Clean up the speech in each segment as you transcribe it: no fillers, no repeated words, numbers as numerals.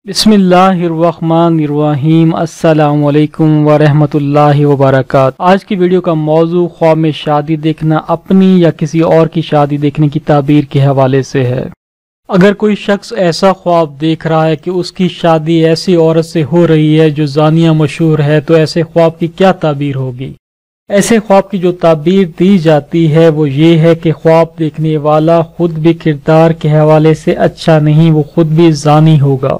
بسم اللہ الرحمن الرحیم۔ السلام علیکم ورحمۃ اللہ وبرکاتہ۔ آج کی ویڈیو کا موضوع خواب میں شادی دیکھنا اپنی یا کسی اور کی شادی دیکھنے کی تعبیر کے حوالے سے ہے۔ اگر کوئی شخص ایسا خواب دیکھ رہا ہے کہ اس کی شادی ایسی عورت سے ہو رہی ہے جو زانیہ مشہور ہے، تو ایسے خواب کی کیا تعبیر ہوگی؟ ایسے خواب کی جو تعبیر دی جاتی ہے وہ یہ ہے کہ خواب دیکھنے والا خود بھی کردار کے حوالے سے اچھا نہیں، وہ خود بھی زانی ہوگا۔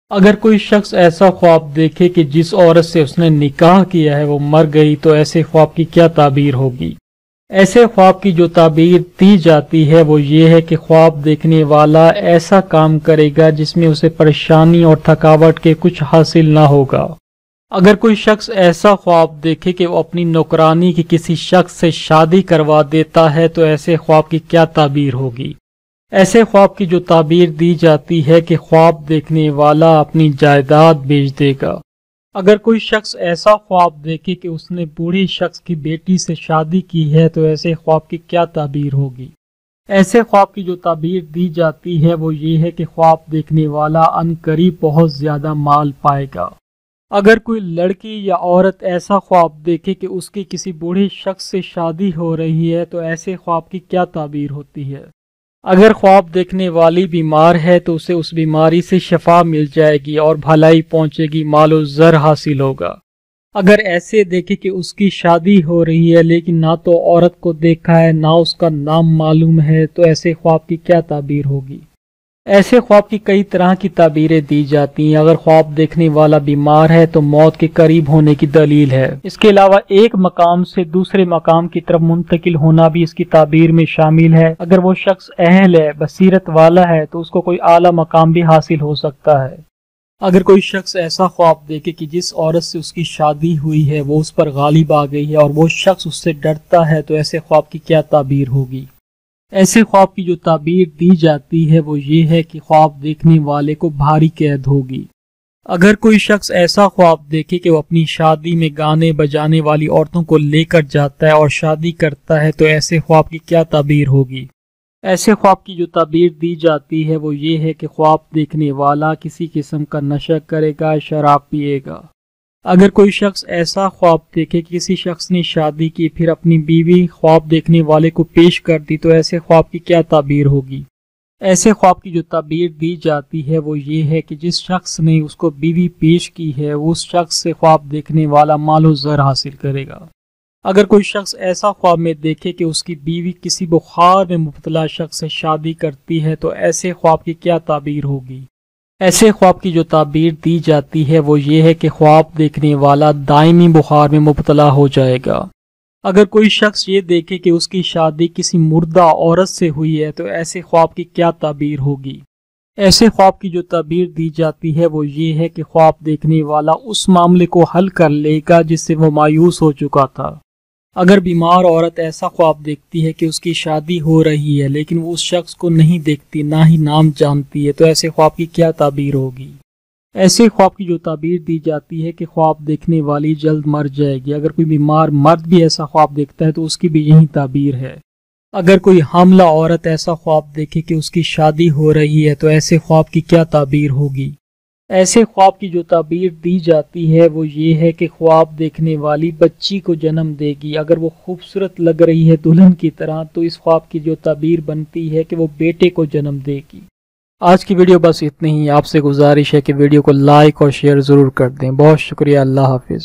اگر کوئی شخص ایسا خواب دیکھے کہ جس عورت سے اس نے نکاح کیا ہے وہ مر گئی، تو ایسے خواب کی کیا تعبیر ہوگی؟ ایسے خواب کی جو تعبیر دی جاتی ہے وہ یہ ہے کہ خواب دیکھنے والا ایسا کام کرے گا جس میں اسے پریشانی اور تھکاوٹ کے کچھ حاصل نہ ہوگا۔ اگر کوئی شخص ایسا خواب دیکھے کہ وہ اپنی نوکرانی کی کسی شخص سے شادی کروا دیتا ہے، تو ایسے خواب کی کیا تعبیر ہوگی؟ ایسے خواب کی جو تعبیر دی جاتی ہے کہ خواب دیکھنے والا اپنی جائیداد بیچ دے گا۔ اگر کوئی شخص ایسا خواب دیکھے کہ اس نے بوڑھی شخص کی بیٹی سے شادی کی ہے، تو ایسے خواب کی کیا تعبیر ہوگی؟ ایسے خواب کی جو تعبیر دی جاتی ہے وہ یہ ہے کہ خواب دیکھنے والا عنقریب بہت زیادہ مال پائے گا۔ اگر کوئی لڑکی یا عورت ایسا خواب دیکھے کہ اس کی کسی بوڑھے شخص سے شادی ہو رہی ہے، تو ایسے خواب کی کیا تعبیر ہوتی ہے؟ اگر خواب دیکھنے والی بیمار ہے تو اسے اس بیماری سے شفا مل جائے گی اور بھلائی پہنچے گی، مال و زر حاصل ہوگا۔ اگر ایسے دیکھے کہ اس کی شادی ہو رہی ہے لیکن نہ تو عورت کو دیکھا ہے نہ اس کا نام معلوم ہے، تو ایسے خواب کی کیا تعبیر ہوگی؟ ایسے خواب کی کئی طرح کی تعبیریں دی جاتی ہیں۔ اگر خواب دیکھنے والا بیمار ہے تو موت کے قریب ہونے کی دلیل ہے۔ اس کے علاوہ ایک مقام سے دوسرے مقام کی طرف منتقل ہونا بھی اس کی تعبیر میں شامل ہے۔ اگر وہ شخص اہل ہے، بصیرت والا ہے، تو اس کو کوئی اعلیٰ مقام بھی حاصل ہو سکتا ہے۔ اگر کوئی شخص ایسا خواب دیکھے کہ جس عورت سے اس کی شادی ہوئی ہے وہ اس پر غالب آ گئی ہے اور وہ شخص اس سے ڈرتا ہے، تو ایسے خواب کی کیا تعبیر ہوگی؟ ایسے خواب کی جو تعبیر دی جاتی ہے وہ یہ ہے کہ خواب دیکھنے والے کو بھاری قید ہوگی۔ اگر کوئی شخص ایسا خواب دیکھے کہ وہ اپنی شادی میں گانے بجانے والی عورتوں کو لے کر جاتا ہے اور شادی کرتا ہے، تو ایسے خواب کی کیا تعبیر ہوگی؟ ایسے خواب کی جو تعبیر دی جاتی ہے وہ یہ ہے کہ خواب دیکھنے والا کسی قسم کا نشہ کرے گا، شراب پیے گا۔ اگر کوئی شخص ایسا خواب دیکھے کہ کسی شخص نے شادی کی پھر اپنی بیوی خواب دیکھنے والے کو پیش کر دی، تو ایسے خواب کی کیا تعبیر ہوگی؟ ایسے خواب کی جو تعبیر دی جاتی ہے وہ یہ ہے کہ جس شخص نے اس کو بیوی پیش کی ہے اس شخص سے خواب دیکھنے والا مال و زر حاصل کرے گا۔ اگر کوئی شخص ایسا خواب میں دیکھے کہ اس کی بیوی کسی بخار میں مبتلا شخص سے شادی کرتی ہے، تو ایسے خواب کی کیا تعبیر ہوگی؟ ایسے خواب کی جو تعبیر دی جاتی ہے وہ یہ ہے کہ خواب دیکھنے والا دائمی بخار میں مبتلا ہو جائے گا۔ اگر کوئی شخص یہ دیکھے کہ اس کی شادی کسی مردہ عورت سے ہوئی ہے، تو ایسے خواب کی کیا تعبیر ہوگی؟ ایسے خواب کی جو تعبیر دی جاتی ہے وہ یہ ہے کہ خواب دیکھنے والا اس معاملے کو حل کر لے گا جس سے وہ مایوس ہو چکا تھا۔ اگر بیمار عورت ایسا خواب دیکھتی ہے کہ اس کی شادی ہو رہی ہے لیکن وہ اس شخص کو نہیں دیکھتی نہ ہی نام جانتی ہے، تو ایسے خواب کی کیا تعبیر ہوگی؟ ایسے خواب کی جو تعبیر دی جاتی ہے کہ خواب دیکھنے والی جلد مر جائے گی۔ اگر کوئی بیمار مرد بھی ایسا خواب دیکھتا ہے تو اس کی بھی یہی تعبیر ہے۔ اگر کوئی حاملہ عورت ایسا خواب دیکھے کہ اس کی شادی ہو رہی ہے، تو ایسے خواب کی کیا تعبیر ہوگی؟ ایسے خواب کی جو تعبیر دی جاتی ہے وہ یہ ہے کہ خواب دیکھنے والی بچی کو جنم دے گی۔ اگر وہ خوبصورت لگ رہی ہے دلہن کی طرح، تو اس خواب کی جو تعبیر بنتی ہے کہ وہ بیٹے کو جنم دے گی۔ آج کی ویڈیو بس اتنی ہی۔ آپ سے گزارش ہے کہ ویڈیو کو لائک اور شیئر ضرور کر دیں۔ بہت شکریہ۔ اللہ حافظ۔